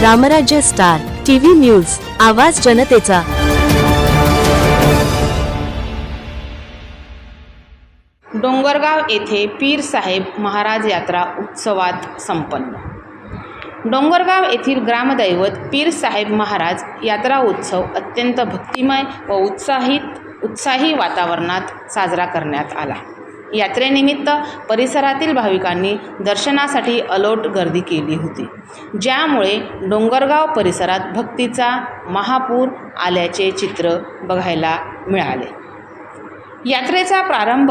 रामराज्य star TV news, आवाज जनतेचा। डोंगरगाव येथे पीर साहेब महाराज यात्रा उत्सवात संपन्न। डोंगरगाव येथील ग्रामदैवत पीर साहेब महाराज यात्रा उत्सव अत्यंत भक्तिमय व उत्साही वातावरणात साजरा करण्यात आला। यात्रेनिमित्त परिसरातील भाविकांनी दर्शनासाठी अलोट गर्दी केली होती, ज्यामुळे डोंगरगाव परिसरात भक्तीचा महापूर आल्याचे चित्र बघायला मिळाले। यात्रेचा प्रारंभ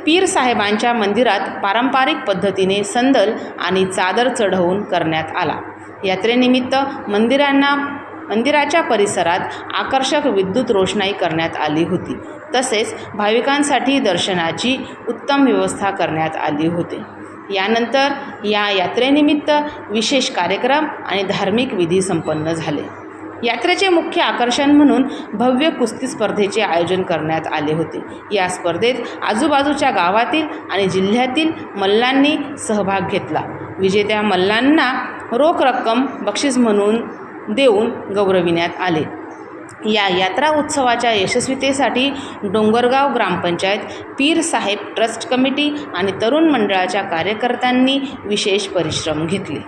पीर साहेबांच्या मंदिरात पारंपरिक पद्धतीने संदल आणि चादर चढवून करण्यात आला। यात्रेनिमित्त मंदिराच्या परिसरात आकर्षक विद्युत रोषणाई करण्यात आली होती, तसेच भाविकांसाठी दर्शनाची उत्तम व्यवस्था करण्यात आली होती। यानंतर या यात्रेनिमित्त विशेष कार्यक्रम आणि धार्मिक विधी संपन्न झाले। यात्रेचे मुख्य आकर्षण म्हणून भव्य कुस्ती स्पर्धेचे आयोजन करण्यात आले होते। या स्पर्धेत आजूबाजूच्या गावातील आणि जिल्ह्यातील मल्लांनी सहभाग घेतला। विजेत्या मल्लांना रोख रक्कम बक्षीस म्हणून देऊन गौरविण्यात आले। या यात्रा उत्सवाच्या यशस्वीतेसाठी डोंगरगाव ग्रामपंचायत, पीर साहेब ट्रस्ट कमिटी आणि तरुण मंडळाच्या कार्यकर्त्यांनी विशेष परिश्रम घेतले।